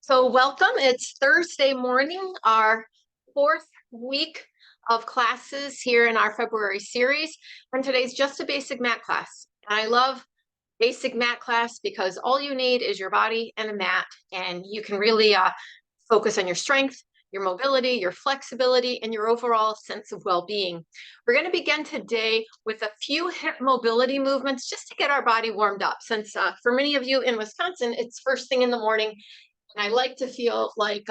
So welcome. It's Thursday morning, our fourth week of classes here in our February series. And today's just a basic mat class. And I love basic mat class because all you need is your body and a mat, and you can really focus on your strength, your mobility, your flexibility, and your overall sense of well-being. We're going to begin today with a few hip mobility movements just to get our body warmed up, since for many of you in Wisconsin, it's first thing in the morning. And I like to feel like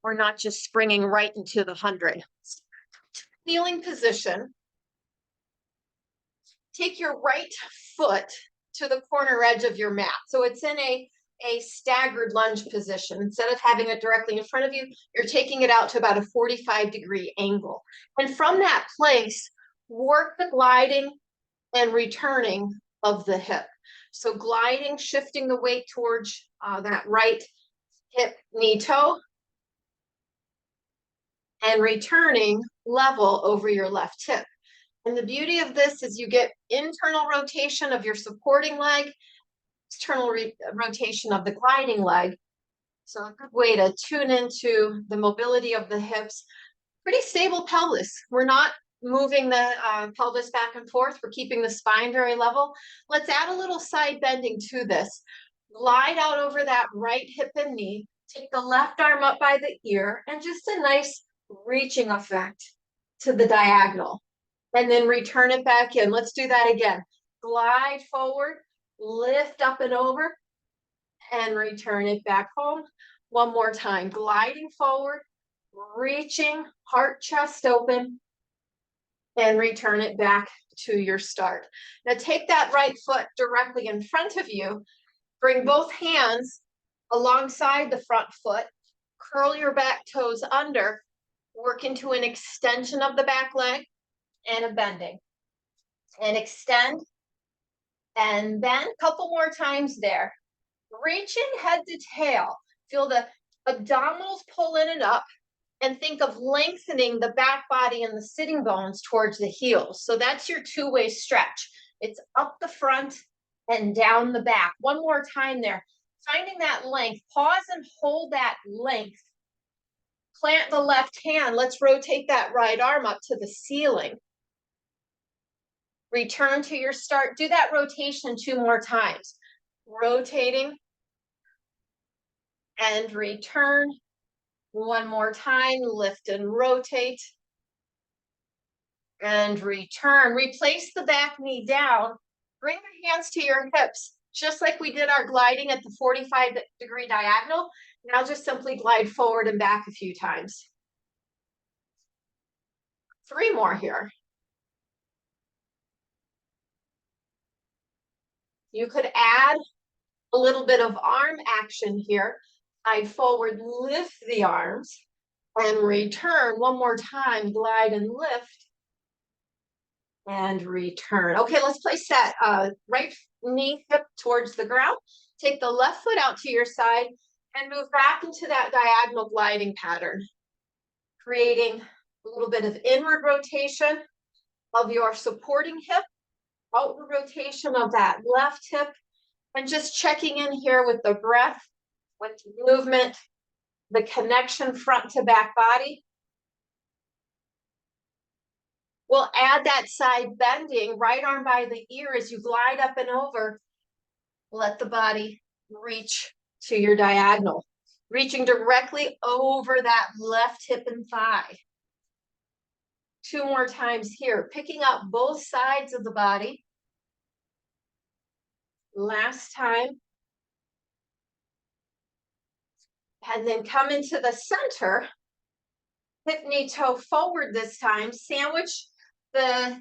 we're not just springing right into the 100. Kneeling position. Take your right foot to the corner edge of your mat. So it's in a staggered lunge position. Instead of having it directly in front of you, you're taking it out to about a 45-degree angle. And from that place, work the gliding and returning of the hip. So gliding, shifting the weight towards that right hip, knee, toe, and returning level over your left hip. And the beauty of this is you get internal rotation of your supporting leg, external rotation of the gliding leg. So a good way to tune into the mobility of the hips. Pretty stable pelvis. We're not moving the pelvis back and forth. We're keeping the spine very level. Let's add a little side bending to this. Glide out over that right hip and knee. Take the left arm up by the ear and just a nice reaching effect to the diagonal. And then return it back in. Let's do that again. Glide forward, lift up and over, and return it back home. One more time. Gliding forward, reaching, heart, chest open, and return it back to your start. Now take that right foot directly in front of you. Bring both hands alongside the front foot. Curl your back toes under. Work into an extension of the back leg and a bending. And extend and bend. Couple more times there. Reaching head to tail. Feel the abdominals pull in and up. And think of lengthening the back body and the sitting bones towards the heels. So that's your two-way stretch. It's up the front and down the back. One more time there. Finding that length. Pause and hold that length. Plant the left hand. Let's rotate that right arm up to the ceiling. Return to your start. Do that rotation 2 more times. Rotating and return. One more time. Lift and rotate. And return. Replace the back knee down. Bring your hands to your hips, just like we did our gliding at the 45-degree diagonal. Now just simply glide forward and back a few times. 3 more here. You could add a little bit of arm action here. Glide forward, lift the arms, and return. One more time, glide and lift, and return. Okay, let's place that right knee hip towards the ground. Take the left foot out to your side and move back into that diagonal gliding pattern, creating a little bit of inward rotation of your supporting hip, outward rotation of that left hip, and just checking in here with the breath, with the movement, the connection front to back body. We'll add that side bending, right arm by the ear as you glide up and over. Let the body reach to your diagonal, reaching directly over that left hip and thigh. 2 more times here, picking up both sides of the body. Last time. And then come into the center. Hip, knee, toe forward this time. Sandwich the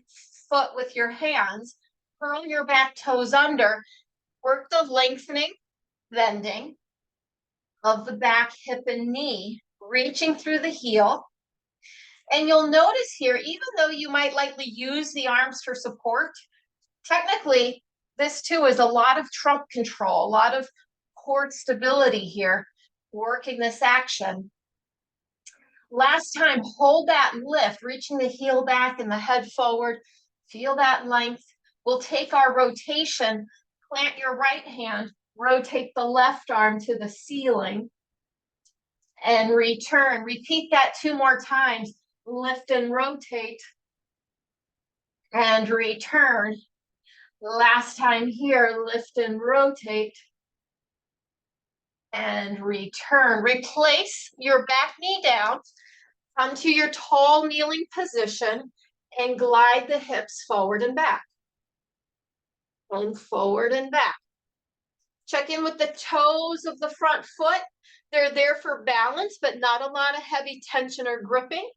foot with your hands. Curl your back toes under. Work the lengthening, bending of the back, hip, and knee, reaching through the heel. And you'll notice here, even though you might likely use the arms for support, technically, this too is a lot of trunk control, a lot of core stability here, working this action. Last time, hold that lift, reaching the heel back and the head forward. Feel that length. We'll take our rotation, plant your right hand Rotate the left arm to the ceiling and return. Repeat that 2 more times. Lift and rotate and return. Last time here, lift and rotate and return. Replace your back knee down. Come to your tall kneeling position and glide the hips forward and back. And forward and back. Check in with the toes of the front foot. They're there for balance, but not a lot of heavy tension or gripping.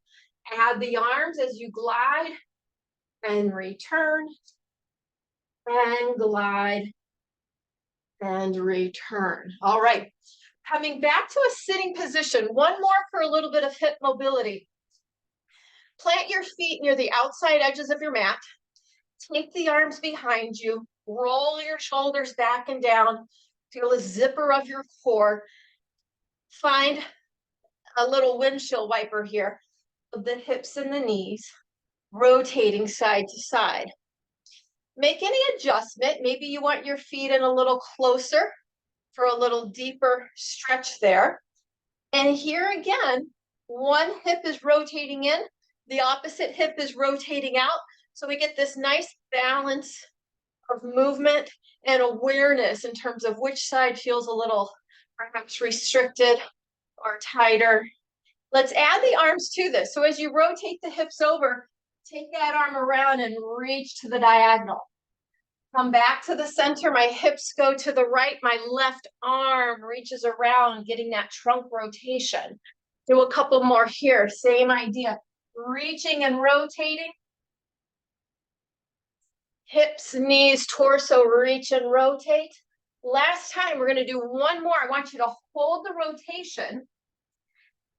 Add the arms as you glide and return and glide and return. All right. Coming back to a sitting position, one more for a little bit of hip mobility. Plant your feet near the outside edges of your mat. Take the arms behind you. Roll your shoulders back and down. Feel a zipper of your core. Find a little windshield wiper here of the hips and the knees, rotating side to side. Make any adjustment. Maybe you want your feet in a little closer for a little deeper stretch there. And here again, one hip is rotating in, the opposite hip is rotating out. So we get this nice balance of movement and awareness in terms of which side feels a little perhaps restricted or tighter. Let's add the arms to this. So as you rotate the hips over, take that arm around and reach to the diagonal. Come back to the center, my hips go to the right, my left arm reaches around, getting that trunk rotation. Do a couple more here, same idea. Reaching and rotating. Hips, knees, torso, reach and rotate. Last time, we're gonna do one more. I want you to hold the rotation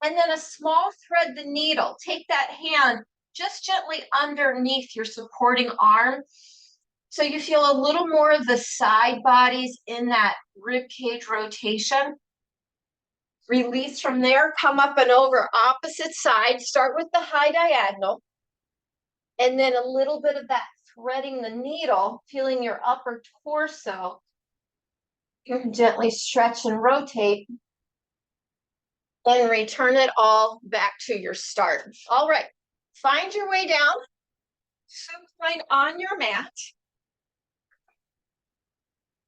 and then a small thread the needle. Take that hand just gently underneath your supporting arm. So you feel a little more of the side bodies in that rib cage rotation. Release from there, come up and over opposite side. Start with the high diagonal. And then a little bit of that threading the needle, feeling your upper torso. You can gently stretch and rotate. And return it all back to your start. All right, find your way down. Supine on your mat.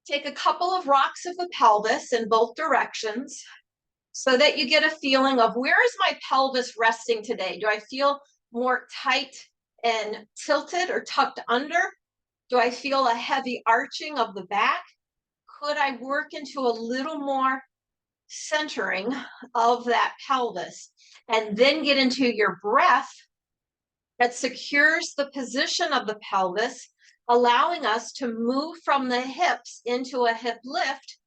Take a couple of rocks of the pelvis in both directions so that you get a feeling of where is my pelvis resting today? Do I feel more tight and tilted or tucked under? Do I feel a heavy arching of the back? Could I work into a little more centering of that pelvis? And then get into your breath that secures the position of the pelvis, allowing us to move from the hips into a hip lift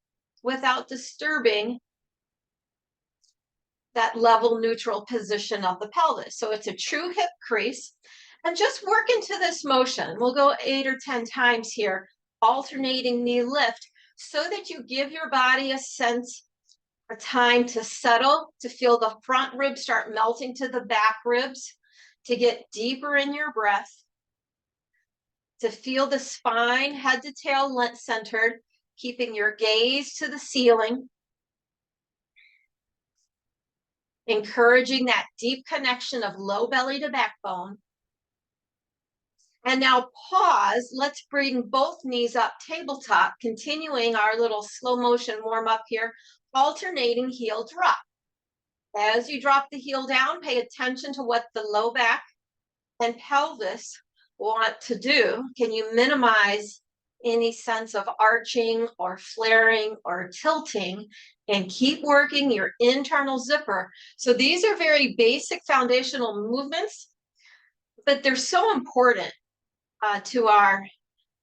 without disturbing that level neutral position of the pelvis. So it's a true hip crease. And just work into this motion. We'll go 8 or 10 times here, alternating knee lift, so that you give your body a sense, a time to settle, to feel the front ribs start melting to the back ribs, to get deeper in your breath, to feel the spine, head to tail centered, keeping your gaze to the ceiling, encouraging that deep connection of low belly to backbone. And now pause. Let's bring both knees up tabletop, continuing our little slow motion warm up here, alternating heel drop. As you drop the heel down, pay attention to what the low back and pelvis want to do. Can you minimize any sense of arching or flaring or tilting, and keep working your internal zipper? So these are very basic foundational movements, but they're so important to our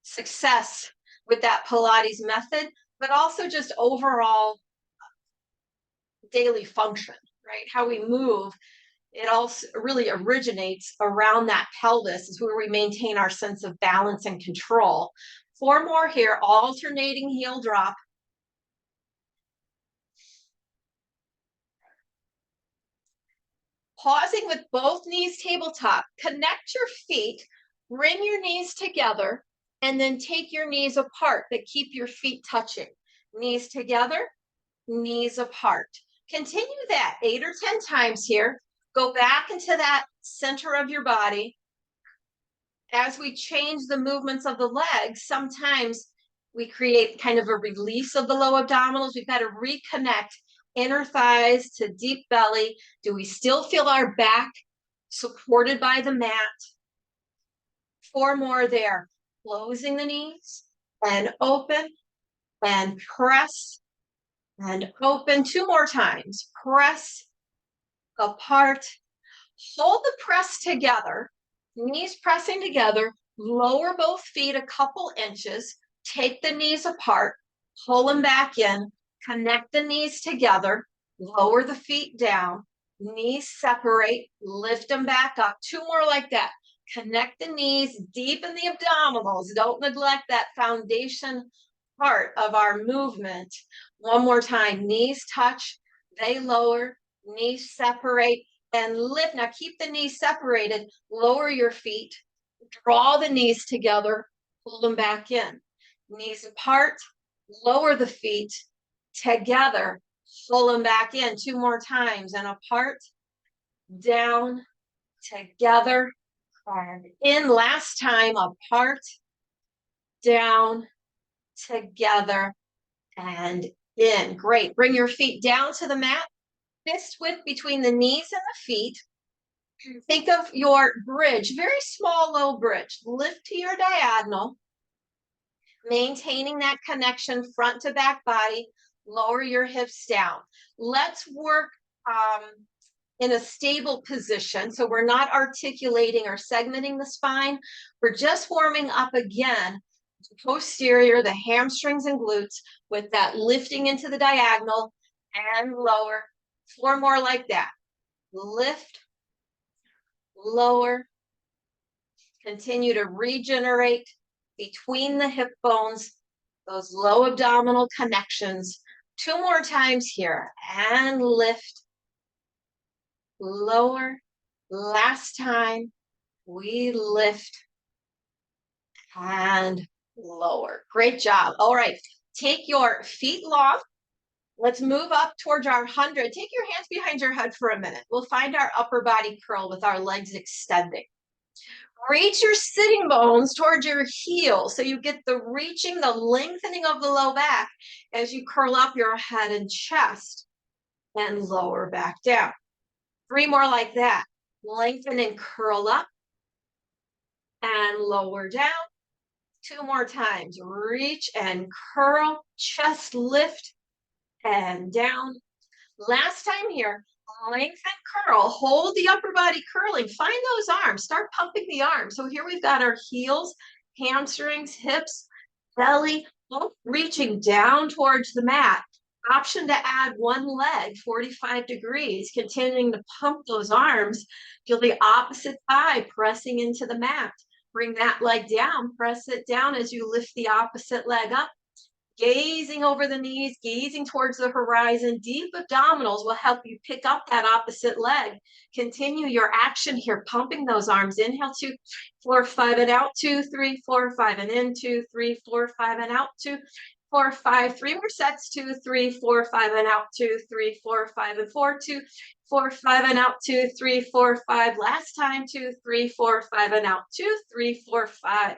success with that Pilates method, but also just overall daily function, right? How we move, it also really originates around that pelvis, is where we maintain our sense of balance and control. 4 more here, alternating heel drop. Pausing with both knees tabletop, connect your feet, bring your knees together, and then take your knees apart, but keep your feet touching. Knees together, knees apart. Continue that 8 or 10 times here. Go back into that center of your body. As we change the movements of the legs, sometimes we create kind of a release of the low abdominals. We've got to reconnect inner thighs to deep belly. Do we still feel our back supported by the mat? 4 more there. Closing the knees and open and press and open. 2 more times. Press apart. Hold the press together. Knees pressing together. Lower both feet a couple inches. Take the knees apart. Pull them back in. Connect the knees together. Lower the feet down. Knees separate. Lift them back up. 2 more like that. Connect the knees, deepen the abdominals. Don't neglect that foundation part of our movement. 1 more time. Knees touch. They lower. Knees separate and lift. Now keep the knees separated. Lower your feet. Draw the knees together. Pull them back in. Knees apart. Lower the feet together. Pull them back in. 2 more times. And apart. Down. Together. And in. Last time. Apart. Down. Together. And in. Great. Bring your feet down to the mat. Fist width between the knees and the feet. Think of your bridge, very small, low bridge. Lift to your diagonal, maintaining that connection front to back body. Lower your hips down. Let's work in a stable position. So we're not articulating or segmenting the spine. We're just warming up again, the posterior, the hamstrings and glutes with that lifting into the diagonal and lower. 4 more like that. Lift, lower, continue to regenerate between the hip bones, those low abdominal connections. 2 more times here, and lift, lower. Last time, we lift and lower. Great job. All right, take your feet long. Let's move up towards our 100. Take your hands behind your head for a minute. We'll find our upper body curl with our legs extending. Reach your sitting bones towards your heels so you get the reaching, the lengthening of the low back as you curl up your head and chest and lower back down. 3 more like that. Lengthen and curl up and lower down. 2 more times. Reach and curl, chest lift and down. Last time here, lengthen, curl, hold the upper body curling, find those arms, start pumping the arms. So here we've got our heels, hamstrings, hips, belly, both reaching down towards the mat. Option to add 1 leg, 45 degrees, continuing to pump those arms. Feel the opposite thigh pressing into the mat. Bring that leg down, press it down as you lift the opposite leg up. Gazing over the knees, gazing towards the horizon. Deep abdominals will help you pick up that opposite leg. Continue your action here, pumping those arms. Inhale, 2, 4, 5, and out. 2, 3, 4, 5, and in. 2, 3, 4, 5, and out. 2, 4, 5. 3 more sets. 2, 3, 4, 5, and out. 2, 3, 4, 5, and 4. 2, 4, 5, and out. 2, 3, 4, 5. Last time. 2, 3, 4, 5, and out. 2, 3, 4, 5.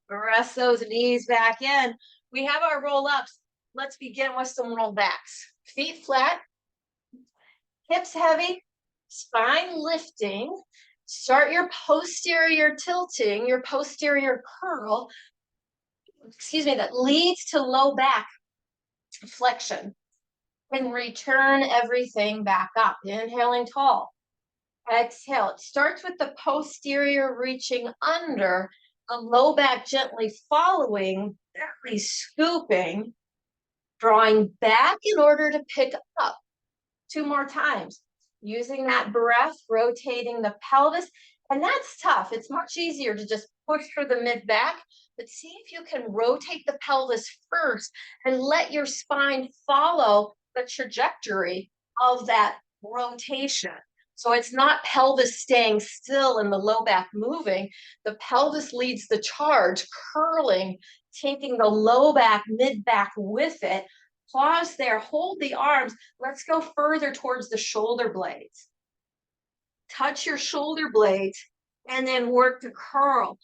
Press those knees back in. We have our roll-ups. Let's begin with some roll backs. Feet flat, hips heavy, spine lifting. Start your posterior tilting, your posterior curl, that leads to low back flexion. And return everything back up. Inhaling tall. Exhale. It starts with the posterior reaching under, the low back gently following, gently scooping, drawing back in order to pick up. 2 more times. Using that breath, rotating the pelvis. And that's tough. It's much easier to just push for the mid back, but see if you can rotate the pelvis first and let your spine follow the trajectory of that rotation. So it's not pelvis staying still and the low back moving. The pelvis leads the charge, curling, taking the low back, mid back with it, Pause there, hold the arms. Let's go further towards the shoulder blades. Touch your shoulder blades and then work to curl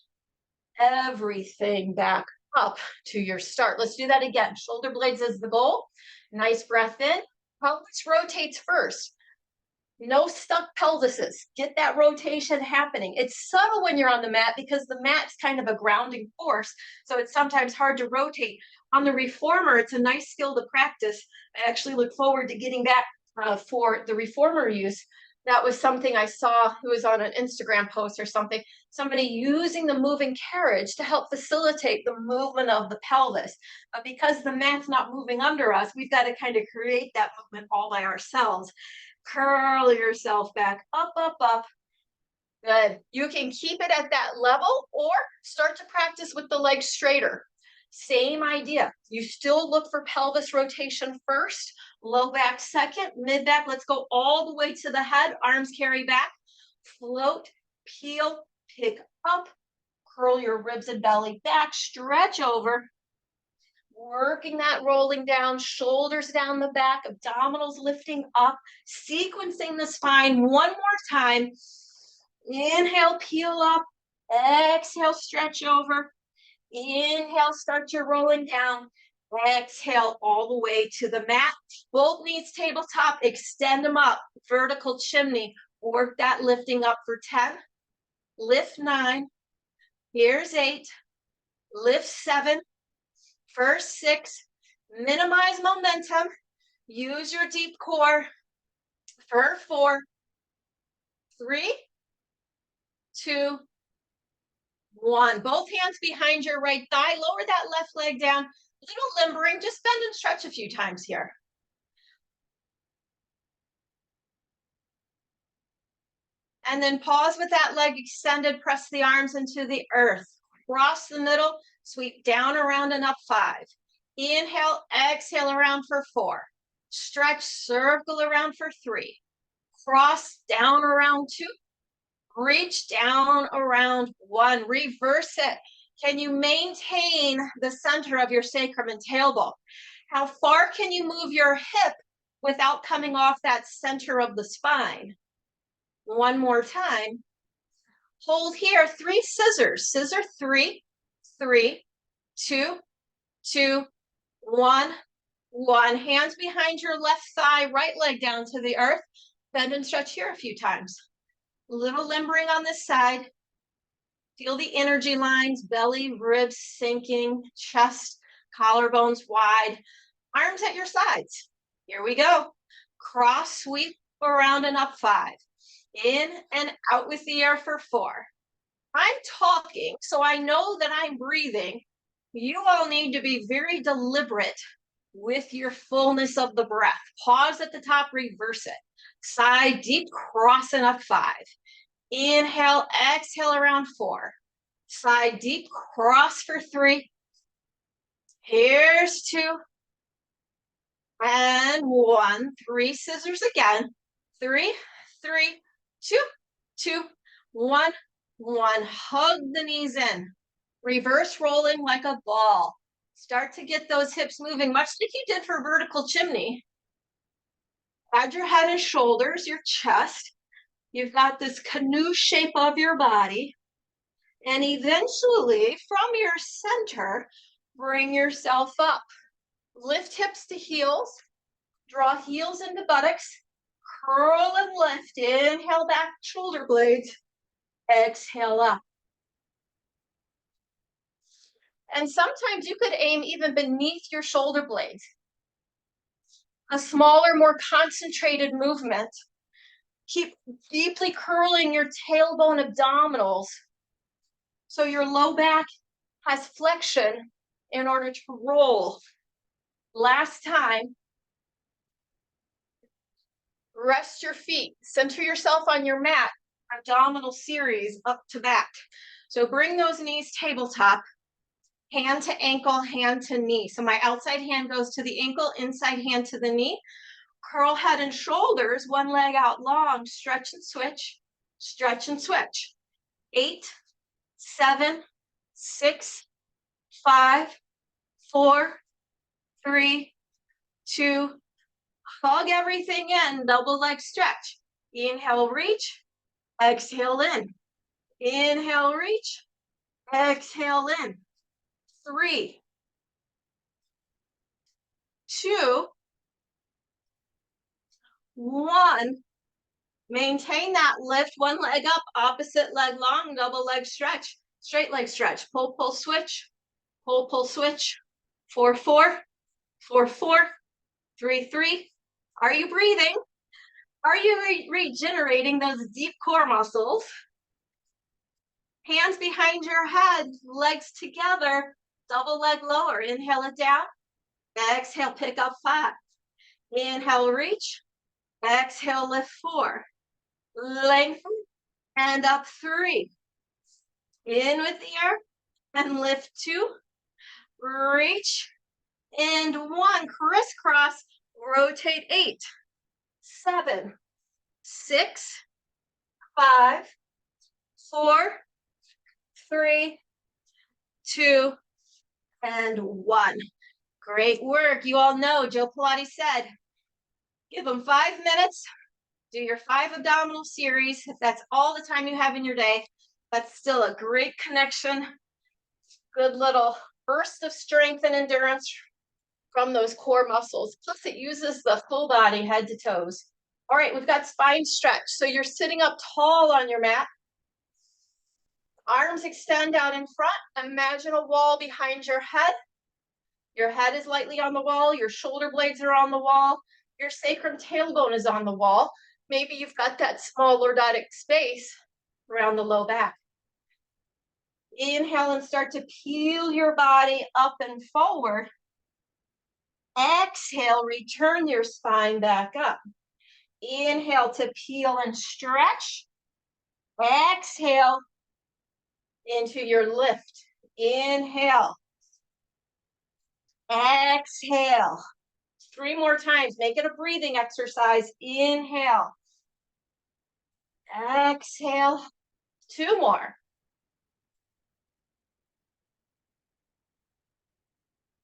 everything back up to your start. Let's do that again. Shoulder blades is the goal. Nice breath in. Pelvis rotates first. No stuck pelvises. Get that rotation happening. It's subtle when you're on the mat because the mat's kind of a grounding force, so it's sometimes hard to rotate. On the reformer, it's a nice skill to practice. I actually look forward to getting back for the reformer use. That was something I saw, who was on an Instagram post or something, somebody using the moving carriage to help facilitate the movement of the pelvis. But because the mat's not moving under us, we've got to kind of create that movement all by ourselves. Curl yourself back up, up, up. Good. You can keep it at that level or start to practice with the legs straighter. Same idea. You still look for pelvis rotation first, low back second, mid back. Let's go all the way to the head. Arms carry back. Float, peel, pick up. Curl your ribs and belly back. Stretch over. Working that rolling down, shoulders down the back, abdominals lifting up, sequencing the spine one more time. Inhale, peel up. Exhale, stretch over. Inhale, start your rolling down. Exhale all the way to the mat. Both knees tabletop, extend them up. Vertical chimney. Work that lifting up for 10. Lift 9. Here's 8. Lift 7. First 6, minimize momentum, use your deep core for 4, 3, 2, 1. Both hands behind your right thigh, lower that left leg down, little limbering, just bend and stretch a few times here. And then pause with that leg extended, press the arms into the earth. Cross the middle, sweep down, around, and up 5. Inhale, exhale around for 4. Stretch, circle around for 3. Cross down around 2. Reach down around 1. Reverse it. Can you maintain the center of your sacrum and tailbone? How far can you move your hip without coming off that center of the spine? One more time. Hold here. 3 scissors. Scissor 3, 3, 2, 2, 1, 1. Hands behind your left thigh, right leg down to the earth. Bend and stretch here a few times. Little limbering on this side. Feel the energy lines, belly, ribs sinking, chest, collarbones wide. Arms at your sides. Here we go. Cross, sweep around and up 5. In and out with the air for 4. I'm talking, so I know that I'm breathing. You all need to be very deliberate with your fullness of the breath. Pause at the top, reverse it. Side deep, crossing up 5. Inhale, exhale around 4. Side deep, cross for 3. Here's 2. And 1. 3 scissors again. 3, 3, 2, 2, 1, 1. Hug the knees in. Reverse rolling like a ball. Start to get those hips moving, much like you did for vertical chimney. Add your head and shoulders, your chest. You've got this canoe shape of your body. And eventually, from your center, bring yourself up. Lift hips to heels. Draw heels into buttocks. Curl and lift. Inhale back, shoulder blades. Exhale up. And sometimes you could aim even beneath your shoulder blades. A smaller, more concentrated movement. Keep deeply curling your tailbone abdominals so your low back has flexion in order to roll. Last time. Rest your feet. Center yourself on your mat. Abdominal series up to back. So bring those knees tabletop. Hand to ankle, hand to knee. So my outside hand goes to the ankle, inside hand to the knee. Curl head and shoulders, one leg out long. Stretch and switch. Stretch and switch. 8, 7, 6, 5, 4, 3, 2, hug everything in, double leg stretch. Inhale, reach, exhale in. Inhale, reach, exhale in. 3, 2, 1. Maintain that lift, one leg up, opposite leg long, double leg stretch, straight leg stretch. Pull, pull, switch, pull, pull, switch. 4, 4, 4, 4, 3, 3. Are you breathing? Are you regenerating those deep core muscles? Hands behind your head, legs together, double leg lower. Inhale it down. Exhale, pick up 5. Inhale, reach. Exhale, lift 4. Lengthen and up 3. In with the air and lift 2. Reach and 1. Crisscross. Rotate 8, 7, 6, 5, 4, 3, 2, and 1. Great work. You all know Joe Pilates said, give them 5 minutes, do your 5 abdominal series. If that's all the time you have in your day, that's still a great connection. Good little burst of strength and endurance from those core muscles. Plus it uses the full body, head to toes. All right, we've got spine stretch. So you're sitting up tall on your mat. Arms extend out in front. Imagine a wall behind your head. Your head is lightly on the wall. Your shoulder blades are on the wall. Your sacrum tailbone is on the wall. Maybe you've got that small lordotic space around the low back. Inhale and start to peel your body up and forward. Exhale, return your spine back up. Inhale to peel and stretch. Exhale into your lift. Inhale. Exhale. 3 more times. Make it a breathing exercise. Inhale. Exhale. 2 more.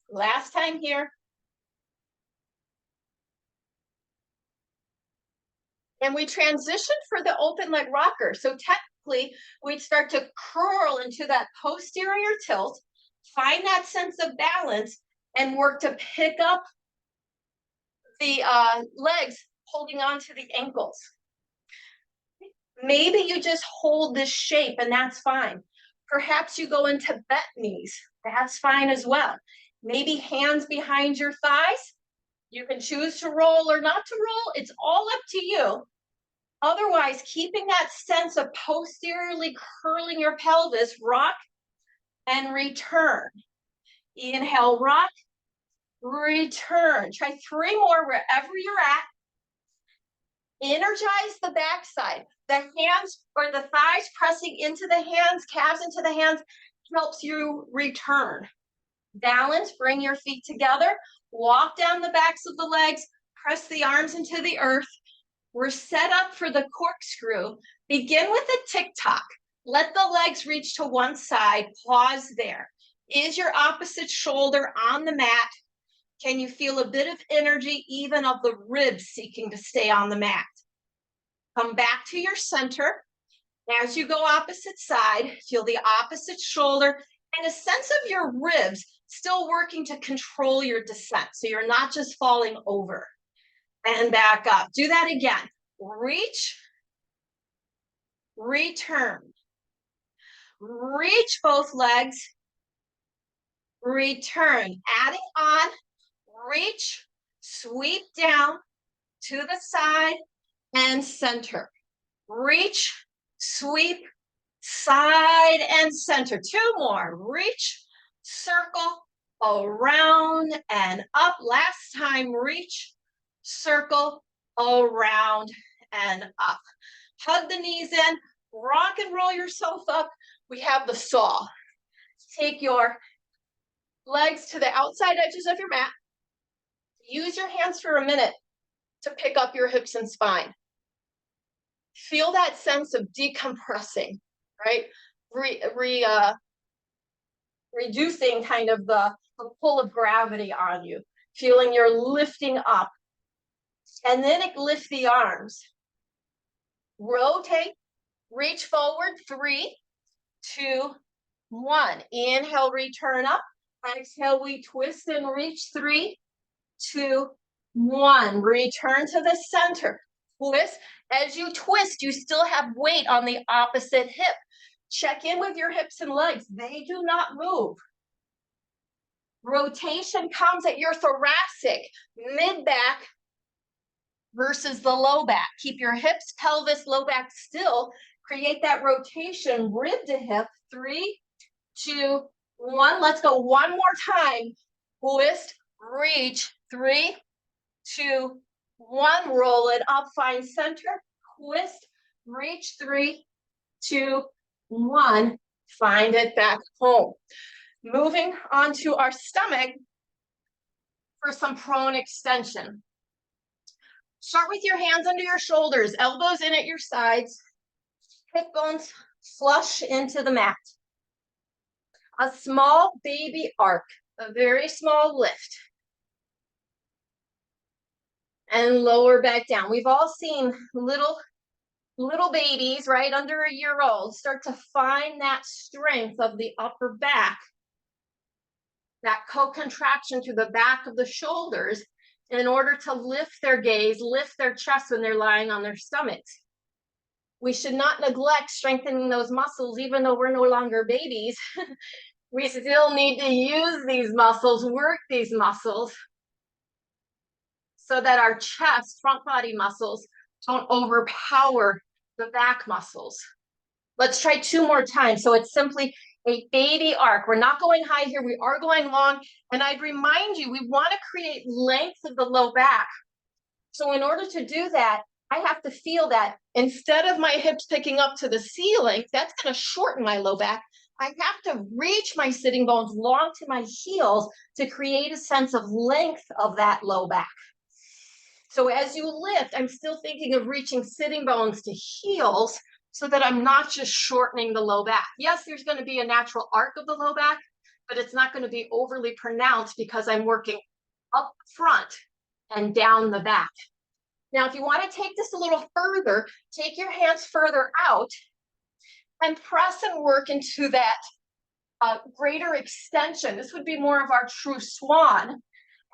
Last time here. And we transition for the open leg rocker. So technically, we'd start to curl into that posterior tilt, find that sense of balance, and work to pick up the legs holding on to the ankles. Maybe you just hold this shape and that's fine. Perhaps you go into bent knees. That's fine as well. Maybe hands behind your thighs. You can choose to roll or not to roll. It's all up to you. Otherwise, keeping that sense of posteriorly curling your pelvis, rock and return. Inhale, rock, return. Try 3 more wherever you're at. Energize the backside. The hands or the thighs pressing into the hands, calves into the hands, helps you return. Balance, bring your feet together, walk down the backs of the legs, press the arms into the earth. We're set up for the corkscrew. Begin with a tick-tock. Let the legs reach to one side, pause there. Is your opposite shoulder on the mat? Can you feel a bit of energy, even of the ribs seeking to stay on the mat? Come back to your center. As you go opposite side, feel the opposite shoulder and a sense of your ribs still working to control your descent. So you're not just falling over. And back up. Do that again. Reach, return. Reach both legs, return. Adding on, reach, sweep down to the side and center. Reach, sweep, side and center. 2 more. Reach, circle, around and up. Last time, reach, circle, around and up. Hug the knees in, rock and roll yourself up. We have the saw. Take your legs to the outside edges of your mat. Use your hands for a minute to pick up your hips and spine. Feel that sense of decompressing, right? Reducing kind of the pull of gravity on you. feeling you're lifting up. And then lift the arms. Rotate, reach forward, 3, 2, 1. Inhale, return up. Exhale, we twist and reach, 3, 2, 1. Return to the center. Twist. As you twist, you still have weight on the opposite hip. Check in with your hips and legs. They do not move. Rotation comes at your thoracic, mid-back versus the low back. Keep your hips, pelvis, low back still. Create that rotation, rib to hip. 3, 2, 1. Let's go one more time. Twist, reach. 3, 2, 1. Roll it up, find center. Twist, reach. 3, 2, 1. Find it back home. Moving on to our stomach for some prone extension. Start with your hands under your shoulders, elbows in at your sides, hip bones flush into the mat. A small baby arc, a very small lift. And lower back down. We've all seen little babies, right, under a year old, start to find that strength of the upper back, that co-contraction through the back of the shoulders in order to lift their gaze, lift their chest when they're lying on their stomachs. We should not neglect strengthening those muscles, even though we're no longer babies. We still need to use these muscles, work these muscles, so that our chest, front body muscles don't overpower the back muscles. Let's try 2 more times. So it's simply a baby arc. We're not going high here. We are going long. And I'd remind you, we want to create length of the low back. So in order to do that, I have to feel that instead of my hips picking up to the ceiling, that's going to shorten my low back. I have to reach my sitting bones long to my heels to create a sense of length of that low back. So as you lift, I'm still thinking of reaching sitting bones to heels so that I'm not just shortening the low back. Yes, there's going to be a natural arc of the low back, but it's not going to be overly pronounced because I'm working up front and down the back. Now, if you want to take this a little further, take your hands further out and press and work into that greater extension. This would be more of our true swan,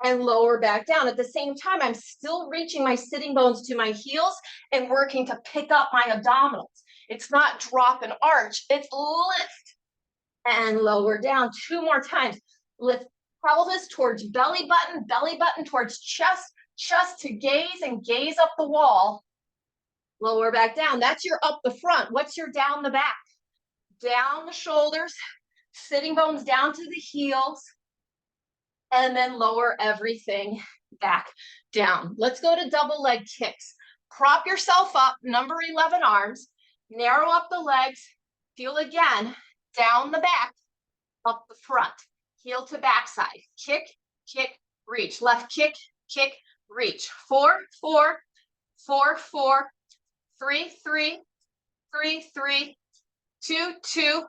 and lower back down. At the same time, I'm still reaching my sitting bones to my heels and working to pick up my abdominals. It's not drop and arch, it's lift and lower down. 2 more times. Lift pelvis towards belly button towards chest, chest to gaze and gaze up the wall. Lower back down. That's your up the front. What's your down the back? Down the shoulders, sitting bones down to the heels, and then lower everything back down. Let's go to double leg kicks. Prop yourself up, number 11 arms, narrow up the legs, feel again, down the back, up the front, heel to backside, kick, kick, reach, left kick, kick, reach. 4, 4, 4, 4, 3, 3, 3, 3, 2, 2,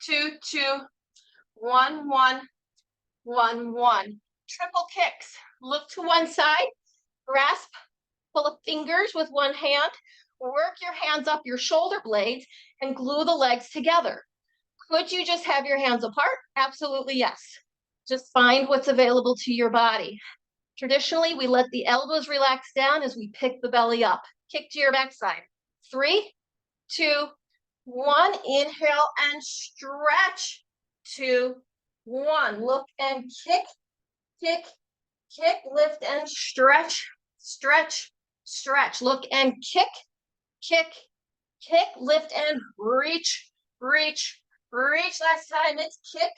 2, 2, 1, 1, 1, 1. Triple kicks. Look to one side, grasp, pull the fingers with one hand, work your hands up your shoulder blades, and glue the legs together. Could you just have your hands apart? Absolutely yes. Just find what's available to your body. Traditionally, we let the elbows relax down as we pick the belly up. Kick to your backside. 3, 2, 1. Inhale and stretch. 2, 1. Look and kick, kick, kick, lift and stretch, stretch, stretch. Look and kick, kick, kick, lift and reach, reach, reach. Last time it's kick,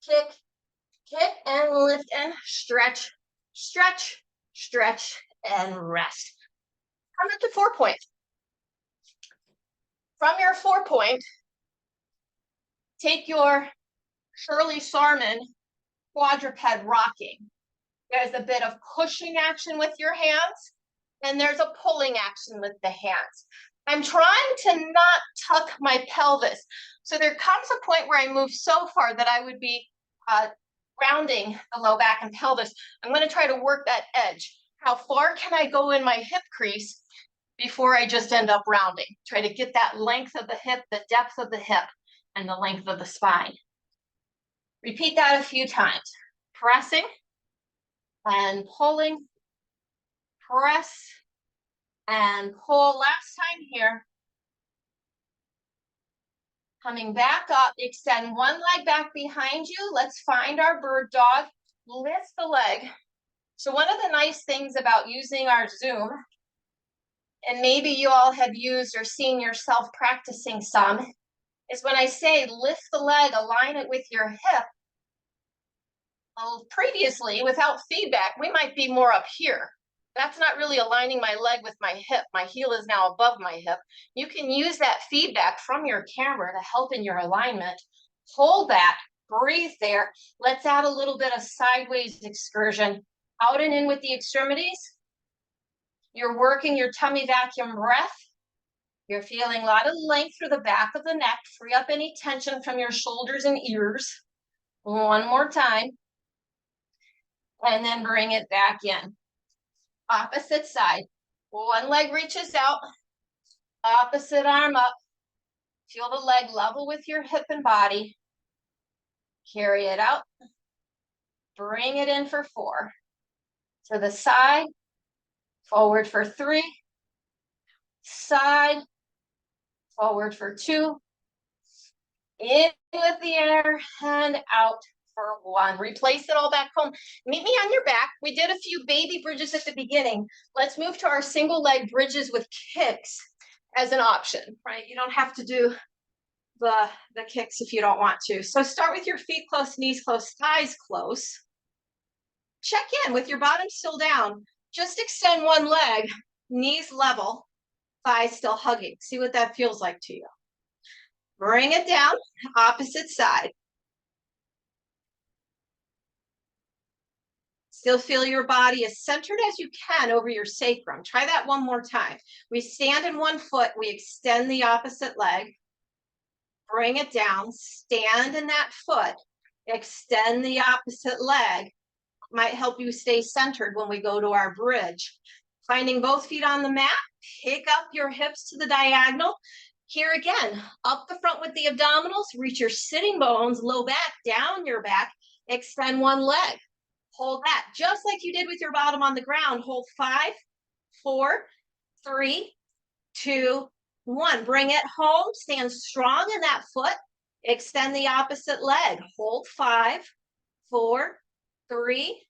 kick, kick, and lift and stretch, stretch, stretch, and rest. Come up to 4 point. From your 4 point, take your Shirley Sarman quadruped rocking. There's a bit of pushing action with your hands, and there's a pulling action with the hands. I'm trying to not tuck my pelvis. So there comes a point where I move so far that I would be Grounding the low back and pelvis. I'm going to try to work that edge. How far can I go in my hip crease before I just end up rounding? Try to get that length of the hip, the depth of the hip, and the length of the spine. Repeat that a few times. Pressing and pulling, press and pull. Last time here. Coming back up, extend one leg back behind you. Let's find our bird dog. Lift the leg. So one of the nice things about using our Zoom, and maybe you all have used or seen yourself practicing some, is when I say lift the leg, align it with your hip. Well, previously, without feedback, we might be more up here. That's not really aligning my leg with my hip. My heel is now above my hip. You can use that feedback from your camera to help in your alignment. Hold that, breathe there. Let's add a little bit of sideways excursion. Out and in with the extremities. You're working your tummy vacuum breath. You're feeling a lot of length through the back of the neck. Free up any tension from your shoulders and ears. One more time. And then bring it back in. Opposite side. One leg reaches out. Opposite arm up. Feel the leg level with your hip and body. Carry it out. Bring it in for 4. To the side. Forward for 3. Side. Forward for 2. In with the air and out for 1. Replace it all back home. Meet me on your back. We did a few baby bridges at the beginning. Let's move to our single leg bridges with kicks as an option, right? You don't have to do the kicks if you don't want to. So start with your feet close, knees close, thighs close. Check in with your bottom still down. Just extend one leg, knees level, thighs still hugging. See what that feels like to you. Bring it down, opposite side. Still feel your body as centered as you can over your sacrum. Try that one more time. We stand in one foot, we extend the opposite leg. Bring it down, stand in that foot, extend the opposite leg. Might help you stay centered when we go to our bridge. Finding both feet on the mat, pick up your hips to the diagonal. Here again, up the front with the abdominals, reach your sitting bones, low back, down your back, extend one leg. Hold that, just like you did with your bottom on the ground. Hold 5, 4, 3, 2, 1. Bring it home, stand strong in that foot. Extend the opposite leg. Hold 5, 4, 3,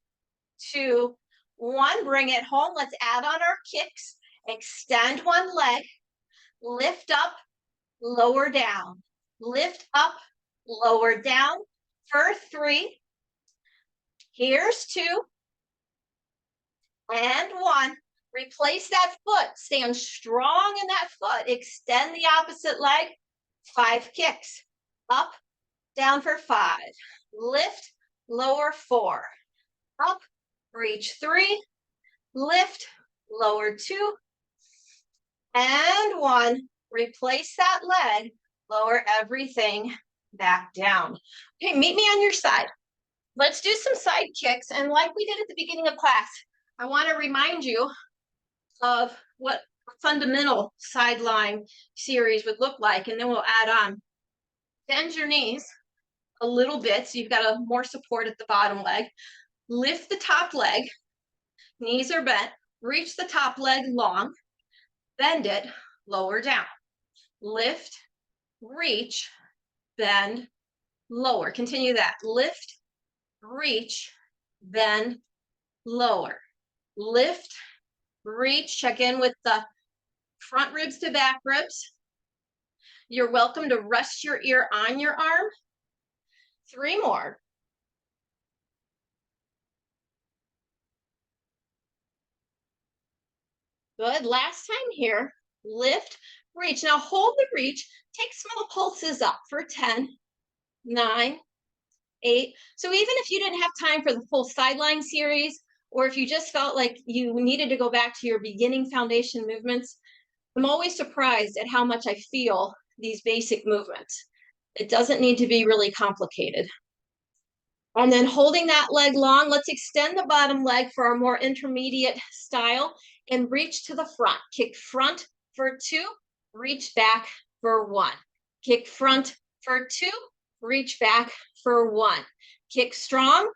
2, 1. Bring it home. Let's add on our kicks. Extend one leg. Lift up, lower down. Lift up, lower down. For 3. Here's 2. And 1. Replace that foot. Stand strong in that foot. Extend the opposite leg. 5 kicks. Up, down for 5. Lift, lower 4. Up, reach 3. Lift, lower 2. And 1. Replace that leg. Lower everything back down. Okay, meet me on your side. Let's do some side kicks. And like we did at the beginning of class, I want to remind you of what a fundamental sideline series would look like, and then we'll add on. Bend your knees a little bit so you've got more support at the bottom leg. Lift the top leg. Knees are bent. Reach the top leg long. Bend it, lower down. Lift, reach, bend, lower. Continue that. Lift, reach, bend, lower. Lift, reach, check in with the front ribs to back ribs. You're welcome to rest your ear on your arm. 3 more. Good. Last time here. Lift, reach. Now hold the reach. Take small pulses up for 10, 9, 8. So even if you didn't have time for the full sideline series, or if you just felt like you needed to go back to your beginning foundation movements, I'm always surprised at how much I feel these basic movements. It doesn't need to be really complicated. And then holding that leg long, let's extend the bottom leg for our more intermediate style and reach to the front. Kick front for 2, reach back for 1. Kick front for 2, reach back for 1. Kick strong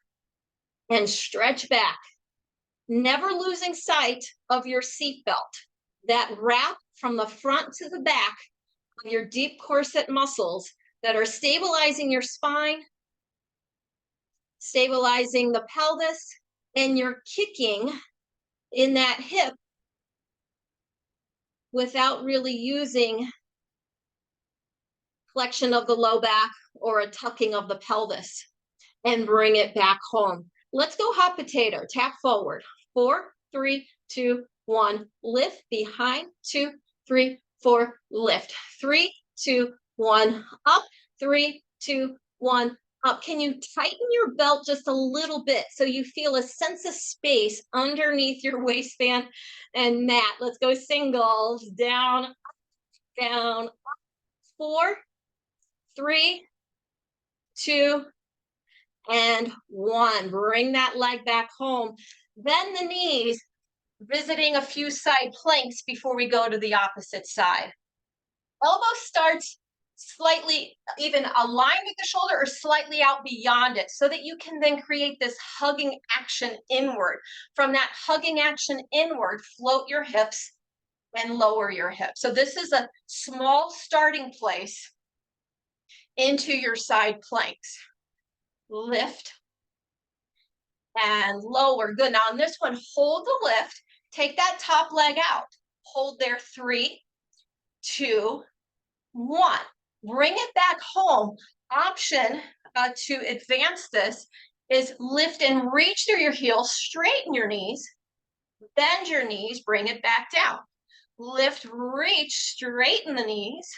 and stretch back. Never losing sight of your seat belt. That wrap from the front to the back of your deep corset muscles that are stabilizing your spine, stabilizing the pelvis, and you're kicking in that hip without really using flexion of the low back or a tucking of the pelvis, and bring it back home. Let's go hot potato, tap forward. 4, 3, 2, 1, lift, behind, 2, 3, 4, lift. 3, 2, 1, up, 3, 2, 1, up. Can you tighten your belt just a little bit so you feel a sense of space underneath your waistband and mat? Let's go singles, down, up, down, up. 4, 3, 2, and 1. Bring that leg back home. Bend the knees, visiting a few side planks before we go to the opposite side. Elbow starts slightly even aligned with the shoulder or slightly out beyond it so that you can then create this hugging action inward. From that hugging action inward, float your hips and lower your hips. So this is a small starting place into your side planks. Lift and lower. Good. Now on this one, hold the lift. Take that top leg out. Hold there. 3, 2, 1. Bring it back home. Option to advance this is lift and reach through your heels. Straighten your knees. Bend your knees. Bring it back down. Lift, reach, straighten the knees.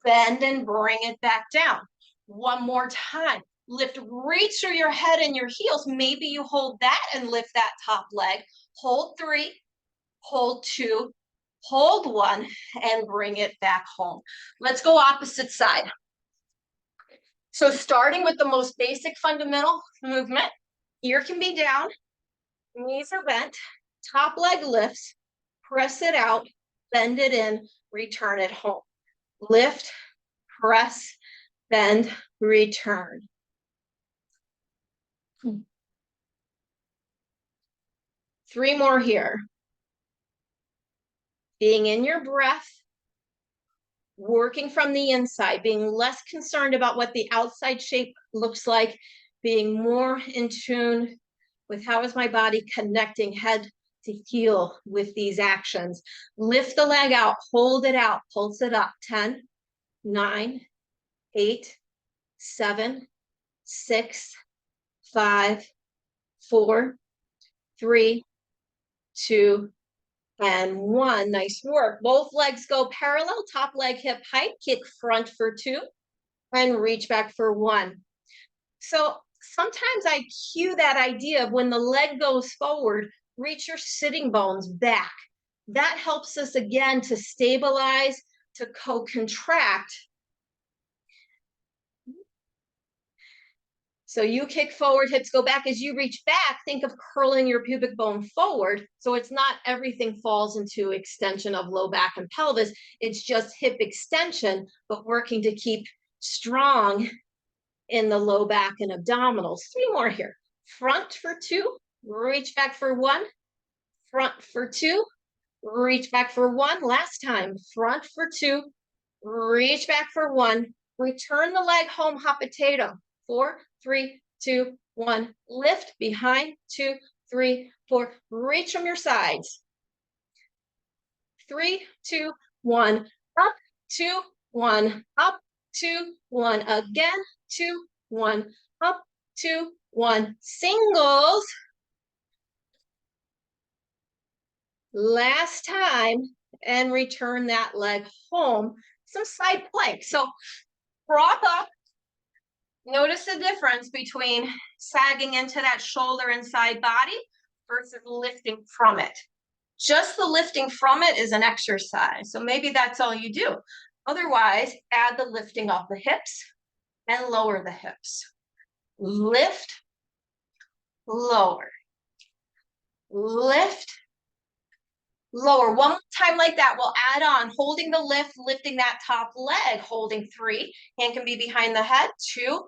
Bend and bring it back down. One more time. Lift, reach through your head and your heels. Maybe you hold that and lift that top leg. Hold 3, hold 2, hold 1, and bring it back home. Let's go opposite side. So starting with the most basic fundamental movement, ear can be down, knees are bent, top leg lifts, press it out, bend it in, return it home. Lift, press, bend, return. 3 more here. Being in your breath, working from the inside, being less concerned about what the outside shape looks like, being more in tune with how is my body connecting head to heel with these actions. Lift the leg out, hold it out, pulse it up. 10, 9, 8, 7, 6, 5, 4, 3, 2, and 1. Nice work. Both legs go parallel, top leg hip height, kick front for 2, and reach back for 1. So sometimes I cue that idea of when the leg goes forward, reach your sitting bones back. That helps us again to stabilize, to co-contract. So you kick forward, hips go back. As you reach back, think of curling your pubic bone forward. So it's not everything falls into extension of low back and pelvis. It's just hip extension, but working to keep strong in the low back and abdominals. 3 more here. Front for 2, reach back for 1. Front for 2, reach back for 1. Last time, front for 2, reach back for 1. Return the leg home, hot potato. 4, 3, 2, 1. Lift, behind, 2, 3, 4. Reach from your sides. 3, 2, 1. Up, 2, 1. Up, 2, 1. Again, 2, 1. Up, 2, 1. Singles. Last time, and return that leg home. Some side planks. So prop up. Notice the difference between sagging into that shoulder and side body versus lifting from it. Just the lifting from it is an exercise. So maybe that's all you do. Otherwise, add the lifting of the hips and lower the hips. lift, lower, lift, lower. One more time like that. We'll add on, holding the lift, lifting that top leg, holding 3. Hand can be behind the head. 2,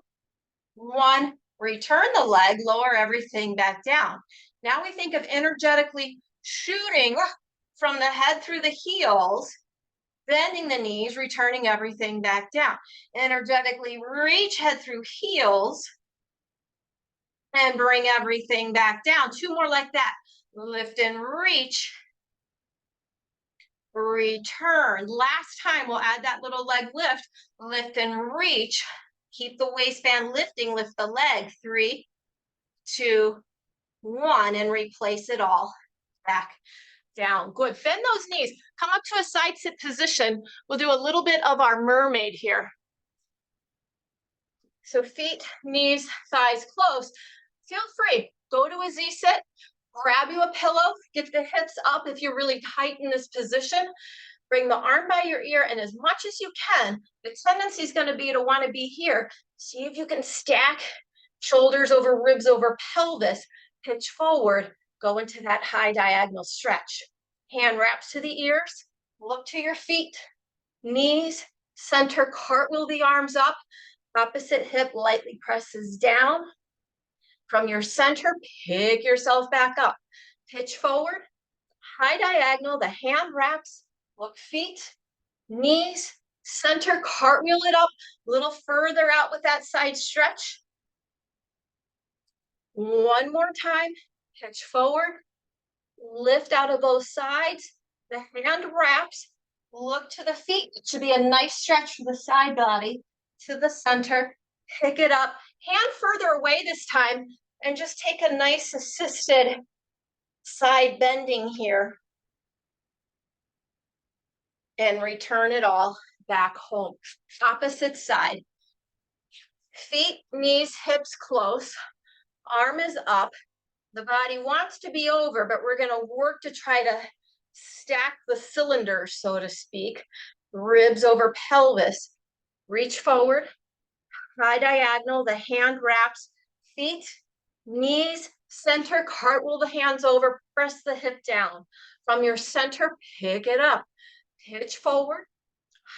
1. Return the leg, lower everything back down. Now we think of energetically shooting from the head through the heels, bending the knees, returning everything back down. Energetically reach head through heels and bring everything back down. 2 more like that. Lift and reach. Return. Last time, we'll add that little leg lift. Lift and reach. Keep the waistband lifting. Lift the leg. 3, 2, 1. And replace it all back down. Good. Bend those knees. Come up to a side sit position. We'll do a little bit of our mermaid here. So feet, knees, thighs close. Feel free. Go to a Z-sit. Grab you a pillow. Get the hips up if you're really tight in this position. Bring the arm by your ear, and as much as you can, the tendency is going to be to want to be here. See if you can stack shoulders over ribs over pelvis. Pitch forward. Go into that high diagonal stretch. Hand wraps to the ears. Look to your feet, knees, center, cartwheel the arms up. Opposite hip lightly presses down. From your center, pick yourself back up. Pitch forward, high diagonal, the hand wraps, look feet, knees, center, cartwheel it up, a little further out with that side stretch. One more time, pitch forward, lift out of both sides, the hand wraps, look to the feet. It should be a nice stretch for the side body to the center, pick it up, hand further away this time, and just take a nice assisted side bending here. And return it all back home. Opposite side. Feet, knees, hips close. Arm is up. The body wants to be over, but we're going to work to try to stack the cylinders, so to speak. Ribs over pelvis. Reach forward. High diagonal. The hand wraps. Feet, knees, center. Cartwheel the hands over. Press the hip down. From your center, pick it up. Pitch forward.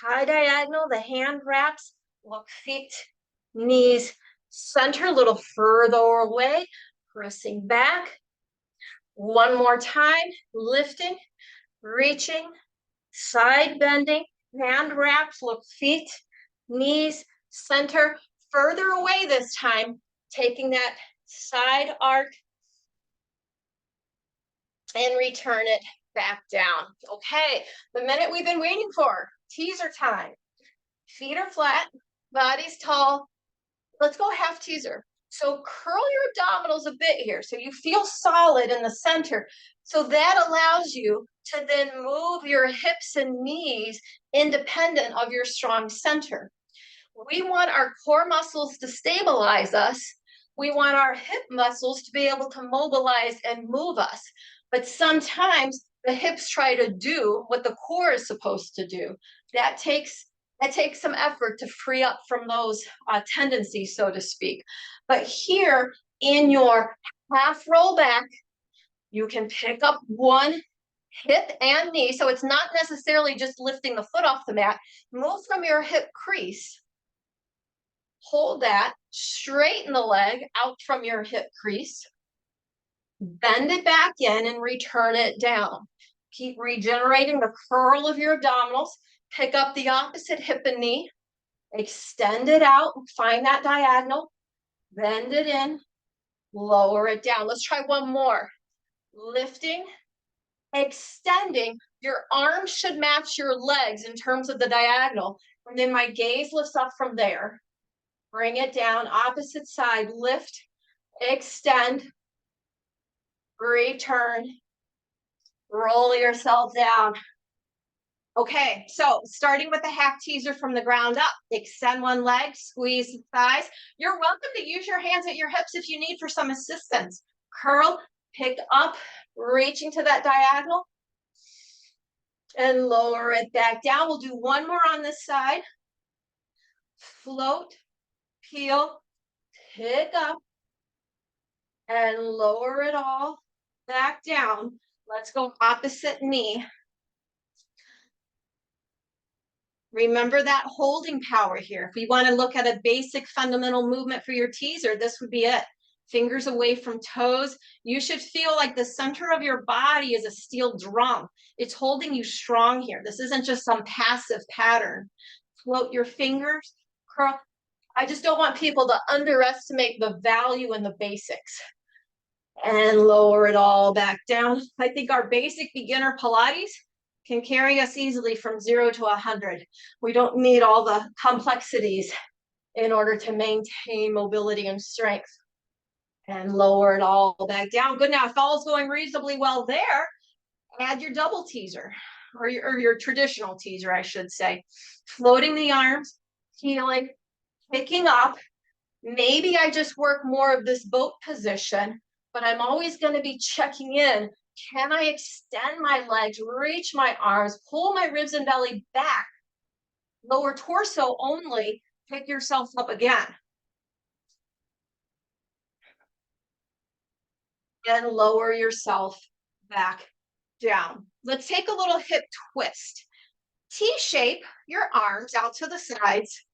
High diagonal, the hand wraps, look feet, knees, center, a little further away, pressing back. One more time, lifting, reaching, side bending, hand wraps, look feet, knees, center, further away this time, taking that side arc and return it back down. Okay, the minute we've been waiting for, teaser time. Feet are flat, body's tall. Let's go half teaser. So curl your abdominals a bit here so you feel solid in the center. So that allows you to then move your hips and knees independent of your strong center. We want our core muscles to stabilize us. We want our hip muscles to be able to mobilize and move us. But sometimes the hips try to do what the core is supposed to do. That takes some effort to free up from those tendencies, so to speak. But here in your half roll back, you can pick up one hip and knee. So it's not necessarily just lifting the foot off the mat. Move from your hip crease. Hold that, straighten the leg out from your hip crease. Bend it back in and return it down. Keep regenerating the curl of your abdominals. Pick up the opposite hip and knee. Extend it out. Find that diagonal. Bend it in. Lower it down. Let's try one more. Lifting, extending. Your arms should match your legs in terms of the diagonal. And then my gaze lifts up from there. Bring it down. Opposite side. Lift, extend, return, roll yourself down. Okay, so starting with the half teaser from the ground up, extend one leg, squeeze the thighs. You're welcome to use your hands at your hips if you need for some assistance. Curl, pick up, reaching to that diagonal, and lower it back down. We'll do one more on this side. Float, peel, Pick up and lower it all back down. Let's go opposite knee. Remember that holding power here. If we want to look at a basic fundamental movement for your teaser, this would be it. Fingers away from toes. You should feel like the center of your body is a steel drum. It's holding you strong here. This isn't just some passive pattern. Float your fingers, curl. I just don't want people to underestimate the value in the basics. And lower it all back down. I think our basic beginner Pilates can carry us easily from 0 to 100. We don't need all the complexities in order to maintain mobility and strength. And lower it all back down. Good. Now, if all's going reasonably well there, add your double teaser or your traditional teaser, I should say. Floating the arms, healing, picking up. Maybe I just work more of this boat position, but I'm always going to be checking in. Can I extend my legs, reach my arms, pull my ribs and belly back, lower torso only, pick yourself up again. And lower yourself back down. Let's take a little hip twist. T-shape your arms out to the sides.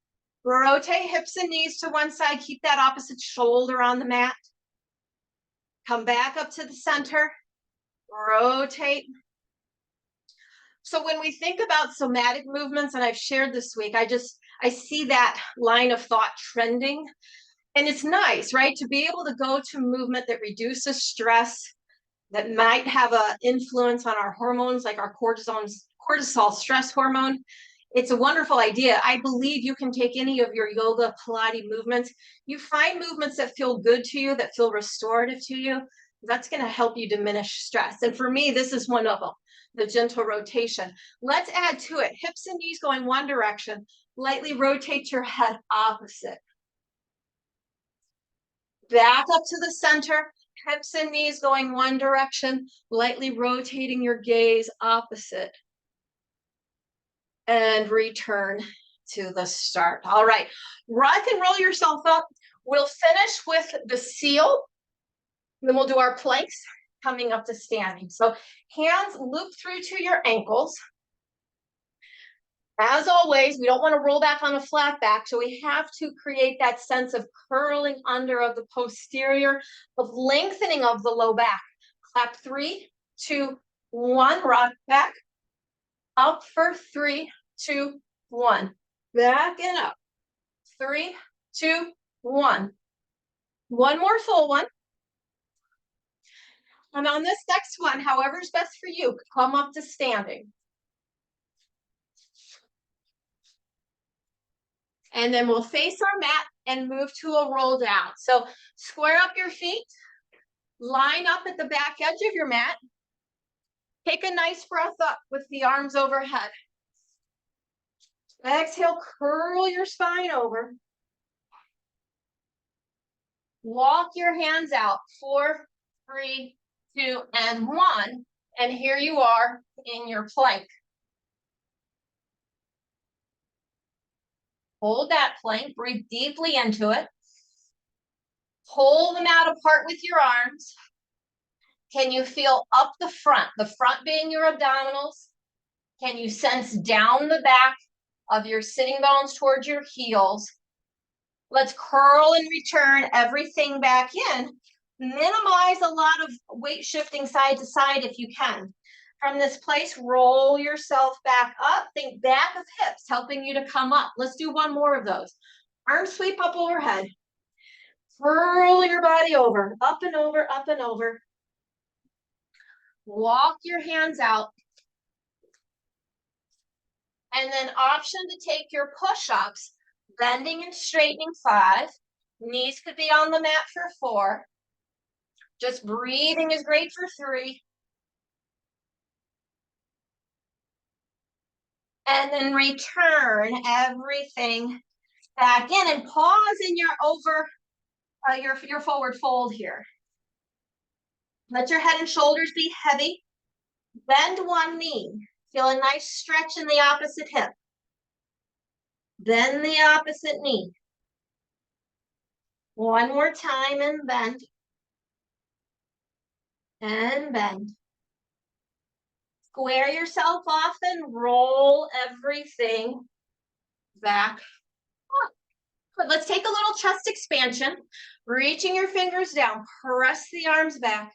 Rotate hips and knees to one side. Keep that opposite shoulder on the mat. Come back up to the center. Rotate. So when we think about somatic movements, and I've shared this week, I see that line of thought trending. And it's nice, right? To be able to go to movement that reduces stress, that might have an influence on our hormones, like our cortisol stress hormone. It's a wonderful idea. I believe you can take any of your yoga, Pilates movements. You find movements that feel good to you, that feel restorative to you. That's going to help you diminish stress. And for me, this is one of them, the gentle rotation. Let's add to it. Hips and knees going one direction. Lightly rotate your head opposite. Back up to the center. Hips and knees going one direction. Lightly rotating your gaze opposite. And return to the start. All right, rock and roll yourself up. We'll finish with the seal. Then we'll do our planks coming up to standing. So hands loop through to your ankles. As always, we don't want to roll back on a flat back, so we have to create that sense of curling under of the posterior, of lengthening of the low back. Clap 3, 2, 1, rock back. Up for 3, 2, 1. Back and up. 3, 2, 1. One more full one. And on this next one, however's best for you, come up to standing. And then we'll face our mat and move to a roll down. So square up your feet, line up at the back edge of your mat. Take a nice breath up with the arms overhead. Exhale, curl your spine over. Walk your hands out. 4, 3, 2, and 1. And here you are in your plank. Hold that plank, breathe deeply into it. Pull the mat apart with your arms. Can you feel up the front being your abdominals? Can you sense down the back of your sitting bones towards your heels? Let's curl and return everything back in. Minimize a lot of weight shifting side to side if you can. From this place, roll yourself back up. Think back of hips, helping you to come up. Let's do one more of those. Arm sweep up overhead. Curl your body over, up and over, up and over. Walk your hands out. And then option to take your push-ups, bending and straightening 5. Knees could be on the mat for 4. Just breathing is great for 3. And then return everything back in and pause in your forward fold here. Let your head and shoulders be heavy. Bend one knee. Feel a nice stretch in the opposite hip. Bend the opposite knee. One more time and bend. And bend. Square yourself off and roll everything back up. Good. Let's take a little chest expansion. Reaching your fingers down. Press the arms back.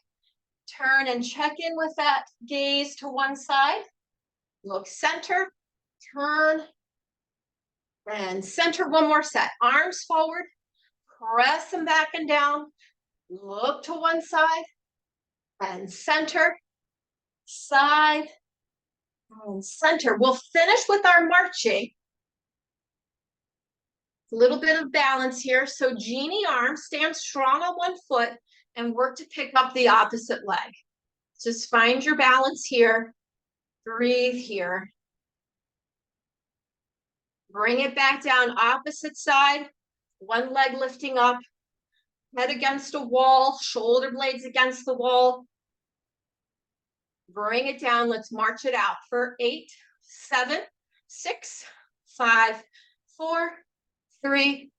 Turn and check in with that gaze to one side. Look center. Turn and center. One more set. Arms forward. Press them back and down. Look to one side and center. Side and center. We'll finish with our marching. A little bit of balance here. So genie arm, stand strong on one foot and work to pick up the opposite leg. Just find your balance here. Breathe here. Bring it back down, opposite side. One leg lifting up, head against a wall, shoulder blades against the wall. Bring it down. Let's march it out for 8, 7, 6, 5, 4, 3,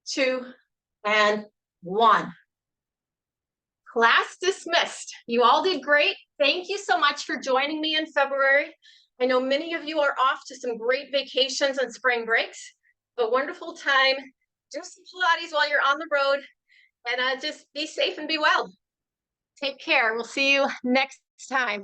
2, and 1. Class dismissed. You all did great. Thank you so much for joining me in February. I know many of you are off to some great vacations and spring breaks. A wonderful time. Do some Pilates while you're on the road, and just be safe and be well. Take care. We'll see you next time.